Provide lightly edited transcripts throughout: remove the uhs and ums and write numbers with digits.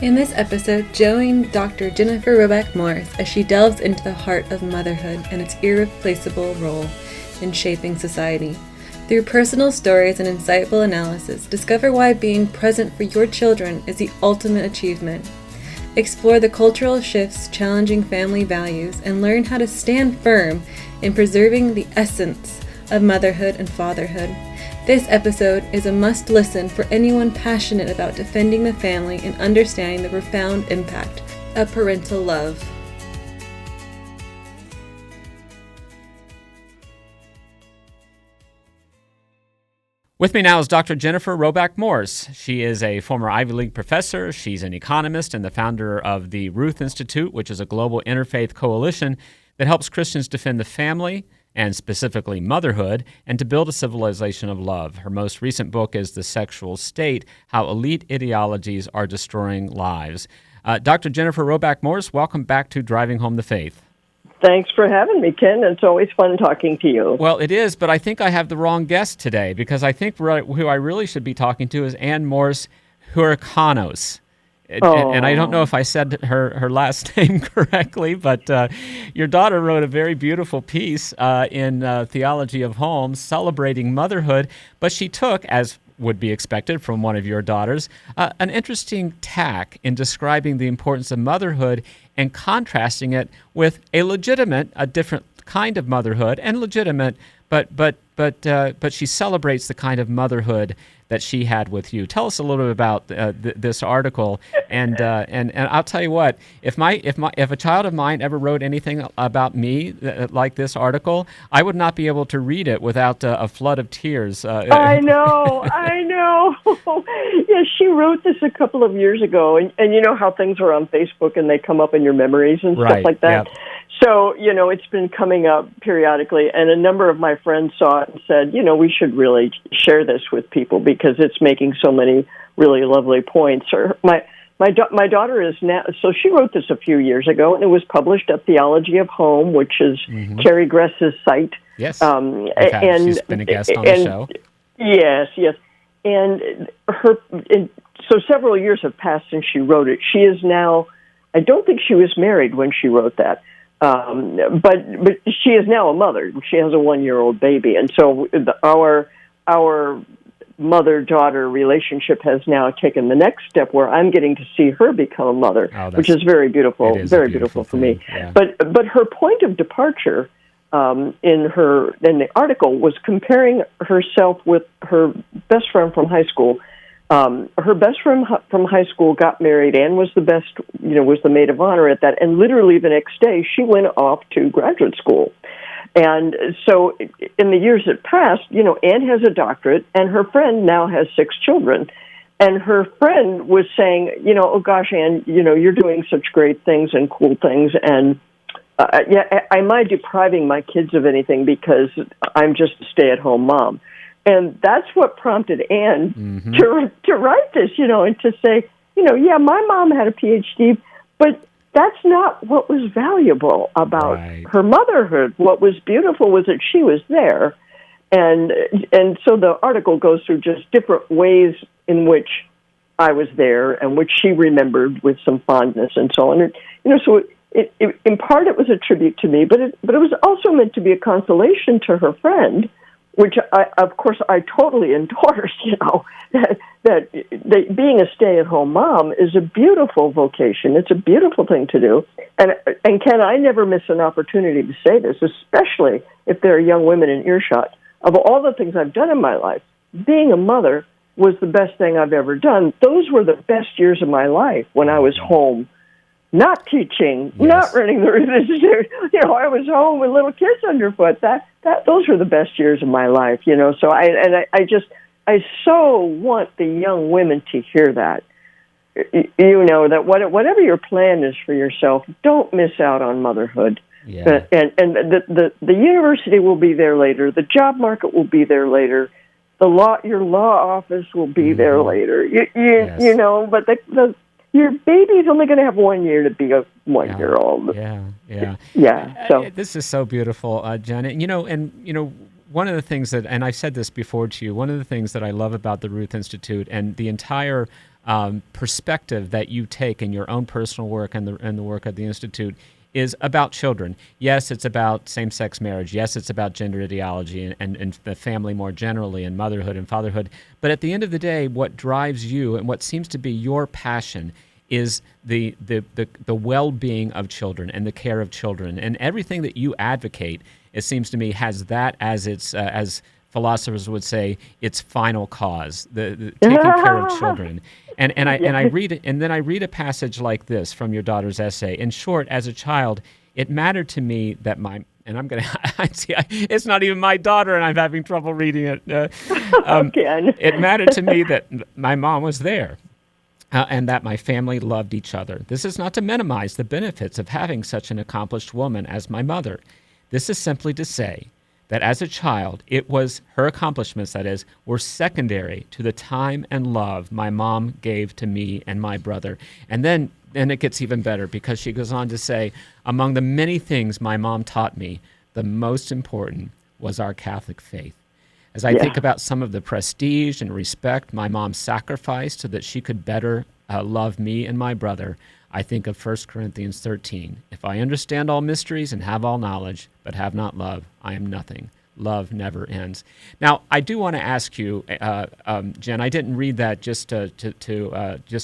In this episode, join Dr. Jennifer Roback-Morse as she delves into the heart of motherhood and its irreplaceable role in shaping society. Through personal stories and insightful analysis, discover why being present for your children is the ultimate achievement. Explore the cultural shifts challenging family values and learn how to stand firm in preserving the essence of motherhood and fatherhood. This episode is a must-listen for anyone passionate about defending the family and understanding the profound impact of parental love. With me now is Dr. Jennifer Roback-Morse. She is a former Ivy League professor. She's an economist and the founder of the Ruth Institute, which is a global interfaith coalition that helps Christians defend the family and specifically motherhood, and to build a civilization of love. Her most recent book is The Sexual State: How Elite Ideologies Are Destroying Lives. Dr. Jennifer Roback-Morse, welcome back to Driving Home the Faith. Thanks for having me, Ken. It's always fun talking to you. Well, it is, but I think I have the wrong guest today, because I think who I really should be talking to is Ann Morse Hurricanos. And I don't know if I said her last name correctly, but your daughter wrote a very beautiful piece in Theology of Home celebrating motherhood, but she took, as would be expected from one of your daughters, an interesting tack in describing the importance of motherhood and contrasting it with a different kind of motherhood, and legitimate, but she celebrates the kind of motherhood that she had with you. Tell us a little bit about this article, and I'll tell you what, if a child of mine ever wrote anything about me like this article, I would not be able to read it without a flood of tears. I know. Yeah, she wrote this a couple of years ago, and you know how things are on Facebook and they come up in your memories and stuff like that. Yep. So, it's been coming up periodically, and a number of my friends saw it and said, we should really share this with people because it's making so many really lovely points. My daughter is now, so she wrote this a few years ago, and it was published at Theology of Home, which is Carrie Gress's site. Yes, she's been a guest on the show. Yes. And so several years have passed since she wrote it. She is now, I don't think she was married when she wrote that. But she is now a mother. She has a 1-year-old baby, and so our mother-daughter relationship has now taken the next step where I'm getting to see her become a mother, which is very beautiful, very beautiful for me. Yeah. But her point of departure in the article was comparing herself with her best friend from high school. Her best friend from high school got married and was was the maid of honor at that. And literally the next day, she went off to graduate school. And so in the years that passed, Anne has a doctorate, and her friend now has 6 children. And her friend was saying, oh gosh, Anne, you're doing such great things and cool things. And am I depriving my kids of anything because I'm just a stay-at-home mom? And that's what prompted Anne to write this, and to say, my mom had a PhD, but that's not what was valuable about her motherhood. What was beautiful was that she was there. And so the article goes through just different ways in which I was there and which she remembered with some fondness and so on. And, so it in part it was a tribute to me, but it was also meant to be a consolation to her friend, which of course I totally endorse, that being a stay-at-home mom is a beautiful vocation. It's a beautiful thing to do. And Ken, I never miss an opportunity to say this, especially if there are young women in earshot. Of all the things I've done in my life, being a mother was the best thing I've ever done. Those were the best years of my life when I was home. Not teaching, not running the religion. I was home with little kids underfoot. Those were the best years of my life. So I so want the young women to hear that. That whatever your plan is for yourself, don't miss out on motherhood. Yeah. And the university will be there later. The job market will be there later. Your law office will be there later. But your baby's only going to have 1 year to be a 1-year-old. Yeah. So this is so beautiful, Jen. And one of the things that, and I've said this before to you, one of the things that I love about the Ruth Institute and the entire perspective that you take in your own personal work and the work of the Institute is about children. Yes, it's about same-sex marriage. Yes, it's about gender ideology and the family more generally, and motherhood and fatherhood. But at the end of the day, what drives you and what seems to be your passion is the well-being of children and the care of children. And everything that you advocate, it seems to me, has that as its as philosophers would say, its final cause, the taking care of children. And I read it, and then I read a passage like this from your daughter's essay. In short, as a child, it mattered to me that it's not even my daughter, and I'm having trouble reading it. It mattered to me that my mom was there. And that my family loved each other. This is not to minimize the benefits of having such an accomplished woman as my mother. This is simply to say that as a child, it was her accomplishments, that is, were secondary to the time and love my mom gave to me and my brother. And then it gets even better, because she goes on to say, among the many things my mom taught me, the most important was our Catholic faith. As I think about some of the prestige and respect my mom sacrificed so that she could better love me and my brother, I think of 1 Corinthians 13. If I understand all mysteries and have all knowledge, but have not love, I am nothing. Love never ends. Now, I do want to ask you, Jen. I didn't read that just to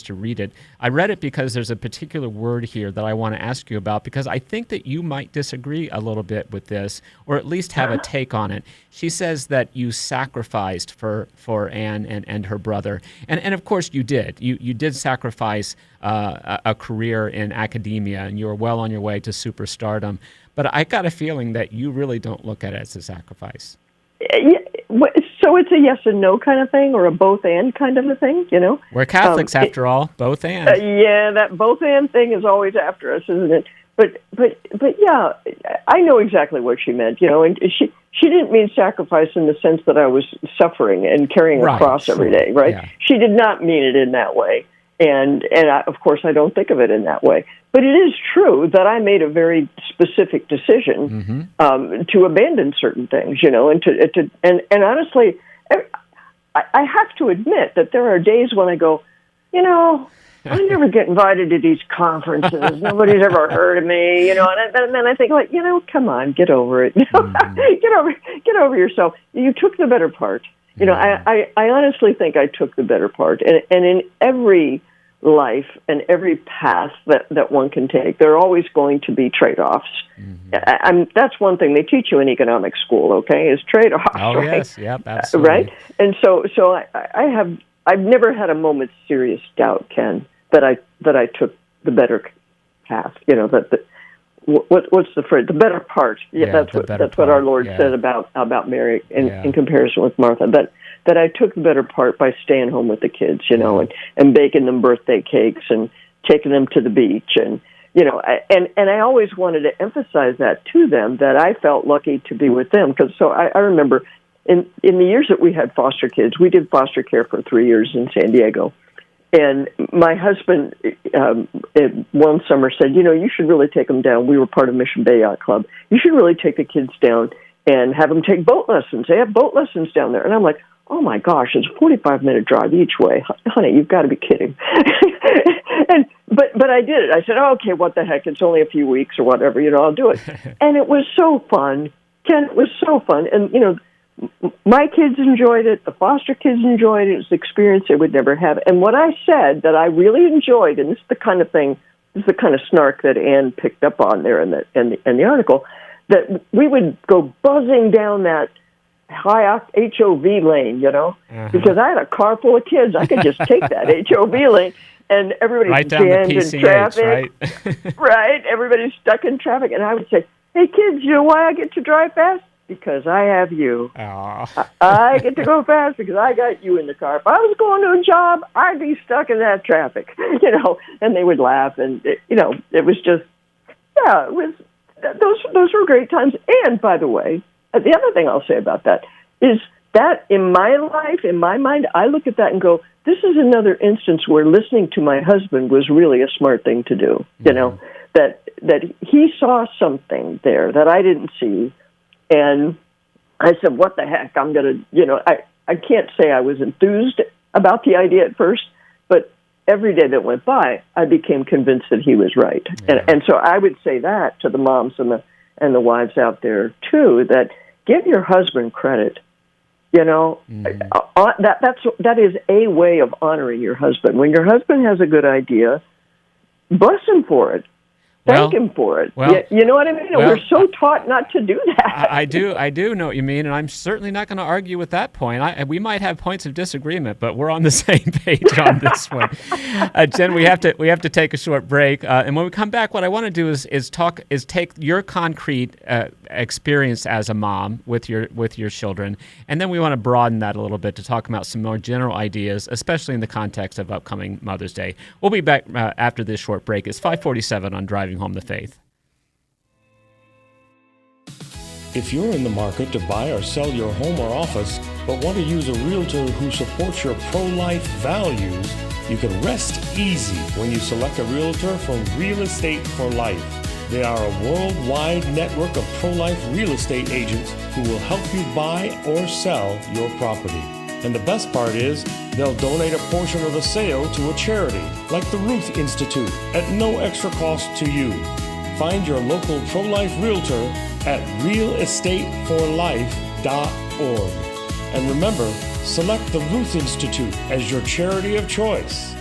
read it. I read it because there's a particular word here that I want to ask you about, because I think that you might disagree a little bit with this, or at least have a take on it. She says that you sacrificed for Anne and her brother, and of course you did. You did sacrifice a career in academia, and you were well on your way to superstardom. But I got a feeling that you really don't look at it as a sacrifice. Yeah, so it's a yes and no kind of thing, or a both and kind of a thing, you know? We're Catholics, after all, both and. Yeah, that both and thing is always after us, isn't it? But yeah, I know exactly what she meant, you know, and she didn't mean sacrifice in the sense that I was suffering and carrying a cross every day, right? Yeah. She did not mean it in that way. And of course, I don't think of it in that way. But it is true that I made a very specific decision to abandon certain things, you know, and honestly, I have to admit that there are days when I go, you know, I never get invited to these conferences. Nobody's ever heard of me, you know. And then I think, like, you know, come on, get over it. Get over yourself. You took the better part. You know, I honestly think I took the better part. And in every life and every path that one can take, there are always going to be trade-offs. That's one thing they teach you in economic school, okay, is trade-offs. Oh, right? Yes, yep, absolutely. Right? And so I've never had a moment's serious doubt, Ken, that I took the better path, you know, what's the phrase? The better part. Yeah, that's what our Lord said about Mary in comparison with Martha. That I took the better part by staying home with the kids, you know, and baking them birthday cakes and taking them to the beach, and you know, and I always wanted to emphasize that to them, that I felt lucky to be with them, because I remember in the years that we had foster kids, we did foster care for 3 years in San Diego. And my husband, one summer said, you know, you should really take them down. We were part of Mission Bay Yacht Club. You should really take the kids down and have them take boat lessons. They have boat lessons down there. And I'm like, oh my gosh, it's a 45-minute drive each way. Honey, you've got to be kidding. But I did it. I said, oh, okay, what the heck? It's only a few weeks or whatever, you know, I'll do it. And it was so fun. Ken, it was so fun. And, you know, my kids enjoyed it. The foster kids enjoyed it. It was an experience they would never have. And what I said that I really enjoyed, and this is the kind of thing, this is the kind of snark that Anne picked up on there in the article, that we would go buzzing down that high HOV lane, you know, because I had a car full of kids. I could just take that HOV lane, and everybody's right down jammed the PCH, in traffic. Right? Right. Everybody's stuck in traffic. And I would say, hey, kids, you know why I get to drive fast? Because I have you. I get to go fast because I got you in the car. If I was going to a job, I'd be stuck in that traffic, you know. And they would laugh, and you know, it was just, yeah, it was. Those were great times. And by the way, the other thing I'll say about that is that in my life, in my mind, I look at that and go, this is another instance where listening to my husband was really a smart thing to do. You know, that he saw something there that I didn't see. And I said, what the heck? I'm going to, you know, I can't say I was enthused about the idea at first, but every day that went by, I became convinced that he was right. Yeah. And so I would say that to the moms and the wives out there too, that give your husband credit. That is a way of honoring your husband. When your husband has a good idea, bless him for it. Thank him for it. Well, you know what I mean? well, we're so taught not to do that. I do know what you mean, and I'm certainly not going to argue with that point. We might have points of disagreement, but we're on the same page on this one. Jen, we have to take a short break, and when we come back, what I want to do is take your concrete experience as a mom with your children, and then we want to broaden that a little bit to talk about some more general ideas, especially in the context of upcoming Mother's Day. We'll be back after this short break. It's 5:47 on Driving Home the Faith. If you're in the market to buy or sell your home or office, but want to use a realtor who supports your pro-life values, you can rest easy when you select a realtor from Real Estate for Life. They are a worldwide network of pro-life real estate agents who will help you buy or sell your property. And the best part is, they'll donate a portion of the sale to a charity, like the Ruth Institute, at no extra cost to you. Find your local pro-life realtor at realestateforlife.org. And remember, select the Ruth Institute as your charity of choice.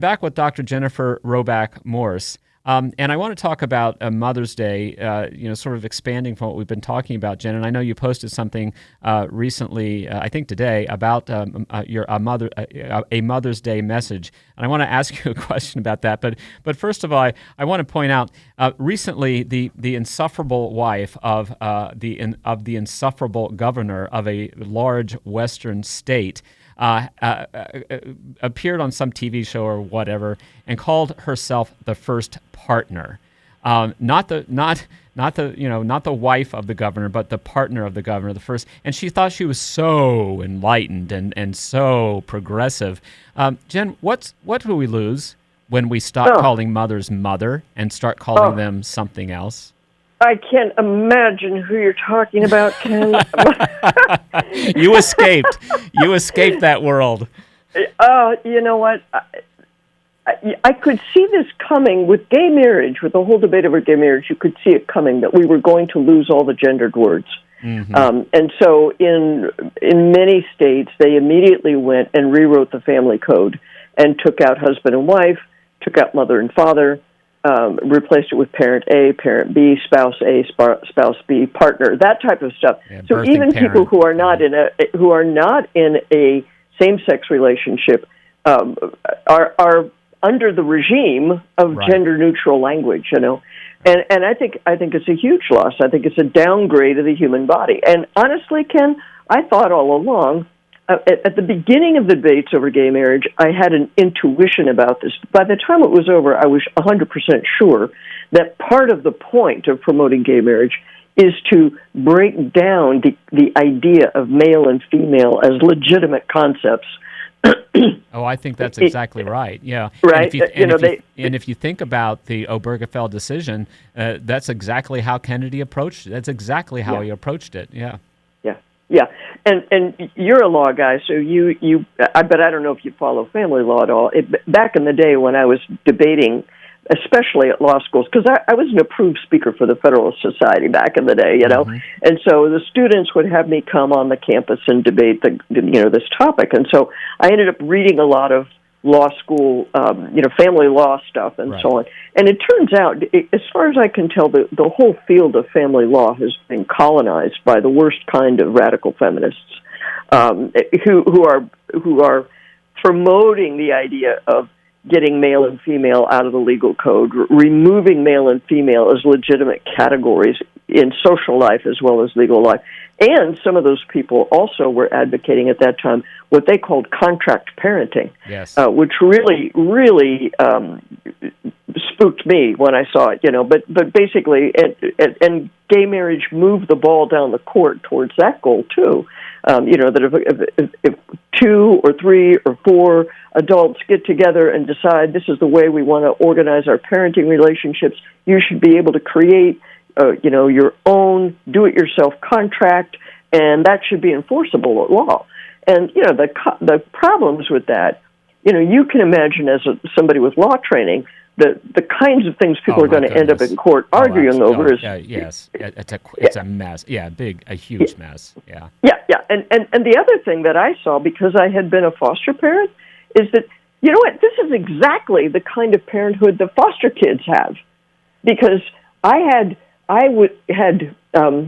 Back with Dr. Jennifer Roback-Morse. And I want to talk about Mother's Day, sort of expanding from what we've been talking about, Jen. And I know you posted something recently, I think today, about a Mother's Day message. And I want to ask you a question about that. But first of all, I want to point out recently the insufferable wife of the insufferable governor of a large Western state appeared on some TV show or whatever and called herself the first partner, not the wife of the governor, but the partner of the governor, the first. And she thought she was so enlightened and so progressive. Jen, what do we lose when we stop calling mothers mother and start calling them something else? I can't imagine who you're talking about, Ken. You escaped. You escaped that world. You know what? I could see this coming with gay marriage, with the whole debate over gay marriage. You could see it coming, that we were going to lose all the gendered words. Mm-hmm. And so in many states, they immediately went and rewrote the family code and took out husband and wife, took out mother and father, replaced it with parent A, parent B, spouse A, spouse B, partner, that type of stuff. Yeah, so even parent. people who are not in a same-sex relationship are under the regime of gender-neutral language, And I think it's a huge loss. I think it's a downgrade of the human body. And honestly, Ken, I thought all along, at the beginning of the debates over gay marriage, I had an intuition about this. By the time it was over, I was 100% sure that part of the point of promoting gay marriage is to break down the idea of male and female as legitimate concepts. Oh, I think that's exactly right. Yeah, right. And if you think about the Obergefell decision, that's exactly how Kennedy approached it. That's exactly how he approached it. Yeah. Yeah, and you're a law guy, so I don't know if you follow family law at all. Back in the day when I was debating, especially at law schools, because I was an approved speaker for the Federalist Society back in the day, Mm-hmm. and so the students would have me come on the campus and debate this topic, and so I ended up reading a lot of law school, family law stuff and so on. And it turns out, as far as I can tell, the whole field of family law has been colonized by the worst kind of radical feminists who are promoting the idea of getting male and female out of the legal code, removing male and female as legitimate categories in social life as well as legal life. And some of those people also were advocating at that time what they called contract parenting, which really, really spooked me when I saw it. But basically, and gay marriage moved the ball down the court towards that goal too. That if 2 or 3 or 4 adults get together and decide this is the way we want to organize our parenting relationships, you should be able to create your own do-it-yourself contract, and that should be enforceable at law. And, the problems with that, you can imagine as somebody with law training, the kinds of things people are going to end up in court arguing over is... Yes, it's a mess. Yeah, a huge mess. Yeah. Yeah. And the other thing that I saw, because I had been a foster parent, is that, you know what, this is exactly the kind of parenthood that foster kids have. Because I had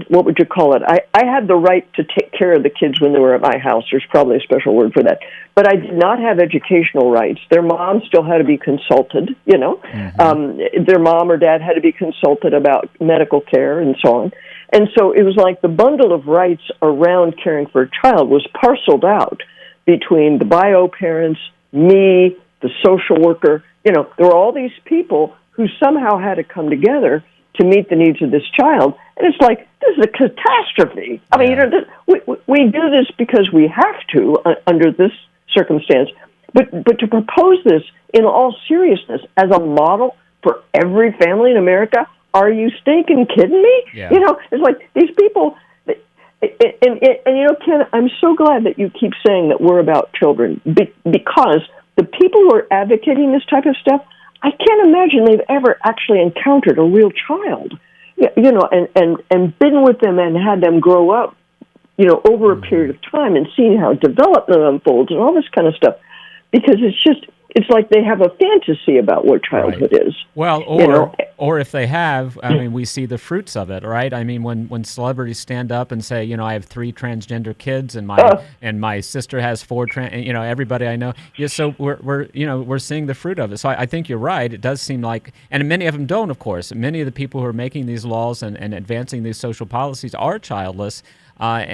what would you call it? I had the right to take care of the kids when they were at my house. There's probably a special word for that. But I did not have educational rights. Their mom still had to be consulted, Mm-hmm. Their mom or dad had to be consulted about medical care and so on. And so it was like the bundle of rights around caring for a child was parceled out between the bio parents, me, the social worker. There were all these people who somehow had to come together to meet the needs of this child. And it's like, this is a catastrophe. I mean, we do this because we have to under this circumstance. But to propose this in all seriousness as a model for every family in America, are you stinking kidding me? Yeah. It's like these people, and Ken, I'm so glad that you keep saying that we're about children, because the people who are advocating this type of stuff, I can't imagine they've ever actually encountered a real child, and been with them and had them grow up, over a period of time and seen how development unfolds and all this kind of stuff, because it's like they have a fantasy about what childhood is. Well, or if they have, I mean, we see the fruits of it, right? I mean, when celebrities stand up and say, I have 3 transgender kids and my sister has 4 everybody I know. Yeah, so we're seeing the fruit of it. So I think you're right. It does seem like, and many of them don't, of course. Many of the people who are making these laws and advancing these social policies are childless. But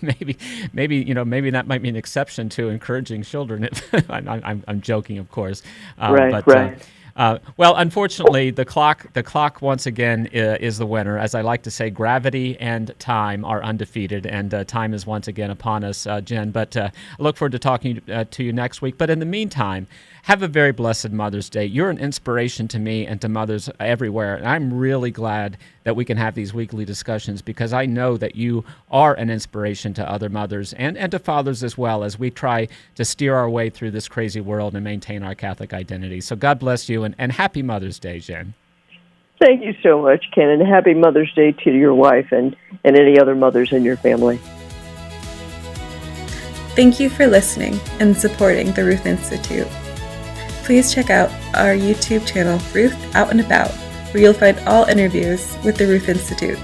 maybe that might be an exception to encouraging children. I'm joking, of course. Right. Well, unfortunately, the clock once again is the winner. As I like to say, gravity and time are undefeated, and time is once again upon us, Jen. But I look forward to talking to you next week. But in the meantime, have a very blessed Mother's Day. You're an inspiration to me and to mothers everywhere. And I'm really glad that we can have these weekly discussions, because I know that you are an inspiration to other mothers and to fathers as well, as we try to steer our way through this crazy world and maintain our Catholic identity. So God bless you, and happy Mother's Day, Jen. Thank you so much, Ken, and happy Mother's Day to your wife and any other mothers in your family. Thank you for listening and supporting the Ruth Institute. Please check out our YouTube channel, Ruth Out and About, where you'll find all interviews with the Ruth Institute.